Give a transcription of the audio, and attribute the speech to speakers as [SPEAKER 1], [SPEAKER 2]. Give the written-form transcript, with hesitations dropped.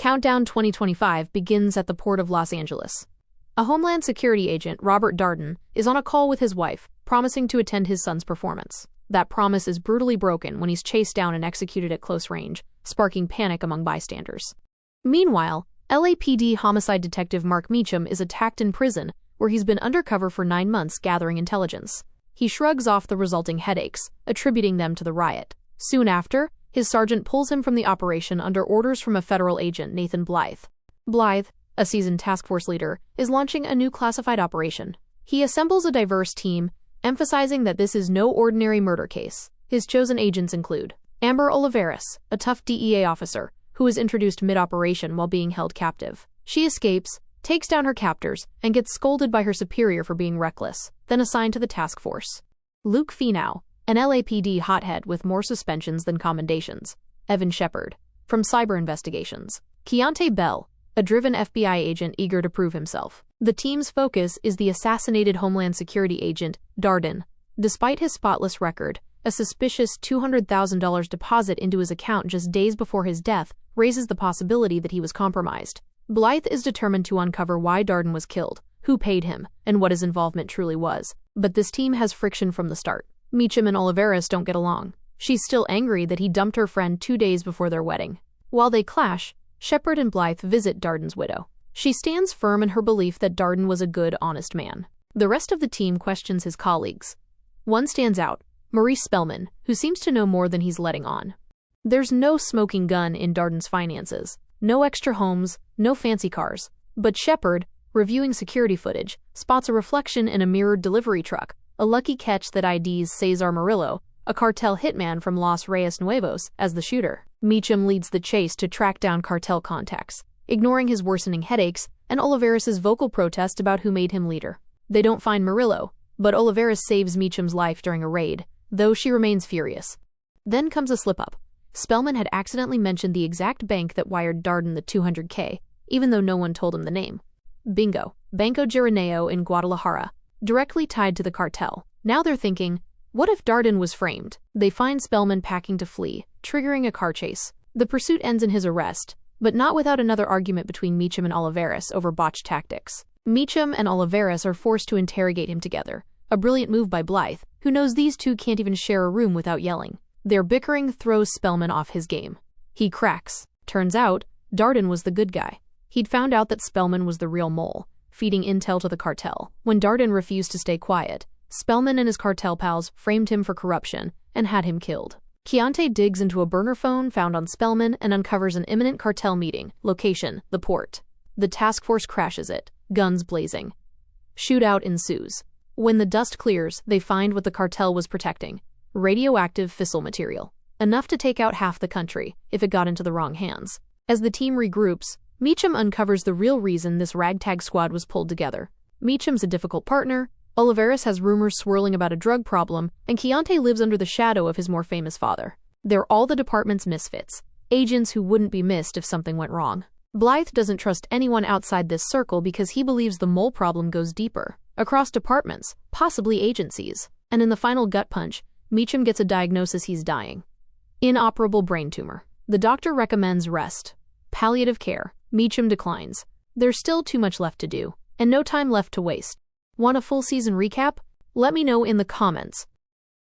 [SPEAKER 1] Countdown 2025 begins at the Port of Los Angeles. A Homeland Security agent, Robert Darden, is on a call with his wife, promising to attend his son's performance. That promise is brutally broken when he's chased down and executed at close range, sparking panic among bystanders. Meanwhile, LAPD homicide detective Mark Meacham is attacked in prison, where he's been undercover for 9 months gathering intelligence. He shrugs off the resulting headaches, attributing them to the riot. Soon after, his sergeant pulls him from the operation under orders from a federal agent, Nathan Blythe. Blythe, a seasoned task force leader, is launching a new classified operation. He assembles a diverse team, emphasizing that this is no ordinary murder case. His chosen agents include Amber Olivares, a tough DEA officer, who is introduced mid-operation while being held captive. She escapes, takes down her captors, and gets scolded by her superior for being reckless, then assigned to the task force. Luke Finau, an LAPD hothead with more suspensions than commendations. Evan Shepard, from Cyber Investigations. Keontae Bell, a driven FBI agent eager to prove himself. The team's focus is the assassinated Homeland Security agent, Darden. Despite his spotless record, a suspicious $200,000 deposit into his account just days before his death raises the possibility that he was compromised. Blythe is determined to uncover why Darden was killed, who paid him, and what his involvement truly was. But this team has friction from the start. Meacham and Olivares don't get along. She's still angry that he dumped her friend 2 days before their wedding. While they clash, Shepard and Blythe visit Darden's widow. She stands firm in her belief that Darden was a good, honest man. The rest of the team questions his colleagues. One stands out, Maurice Spellman, who seems to know more than he's letting on. There's no smoking gun in Darden's finances, no extra homes, no fancy cars. But Shepard, reviewing security footage, spots a reflection in a mirrored delivery truck, a lucky catch that IDs Cesar Murillo, a cartel hitman from Los Reyes Nuevos, as the shooter. Meacham leads the chase to track down cartel contacts, ignoring his worsening headaches and Olivares' vocal protest about who made him leader. They don't find Murillo, but Olivares saves Meacham's life during a raid, though she remains furious. Then comes a slip-up. Spellman had accidentally mentioned the exact bank that wired Darden the $200K, even though no one told him the name. Bingo. Banco Gironeo in Guadalajara, directly tied to the cartel. Now they're thinking, what if Darden was framed? They find Spellman packing to flee, triggering a car chase. The pursuit ends in his arrest, but not without another argument between Meacham and Olivares over botched tactics. Meacham and Olivares are forced to interrogate him together, a brilliant move by Blythe, who knows these two can't even share a room without yelling. Their bickering throws Spellman off his game. He cracks. Turns out, Darden was the good guy. He'd found out that Spellman was the real mole, feeding intel to the cartel. When Darden refused to stay quiet, Spellman and his cartel pals framed him for corruption and had him killed. Keontae digs into a burner phone found on Spellman and uncovers an imminent cartel meeting. Location, the port. The task force crashes it, guns blazing. Shootout ensues. When the dust clears, they find what the cartel was protecting: radioactive fissile material, enough to take out half the country if it got into the wrong hands. As the team regroups, Meacham uncovers the real reason this ragtag squad was pulled together. Meacham's a difficult partner, Olivares has rumors swirling about a drug problem, and Keontae lives under the shadow of his more famous father. They're all the department's misfits, agents who wouldn't be missed if something went wrong. Blythe doesn't trust anyone outside this circle because he believes the mole problem goes deeper, across departments, possibly agencies. And in the final gut punch, Meacham gets a diagnosis: he's dying. Inoperable brain tumor. The doctor recommends rest, palliative care. Meacham declines. There's still too much left to do, and no time left to waste. Want a full season recap? Let me know in the comments.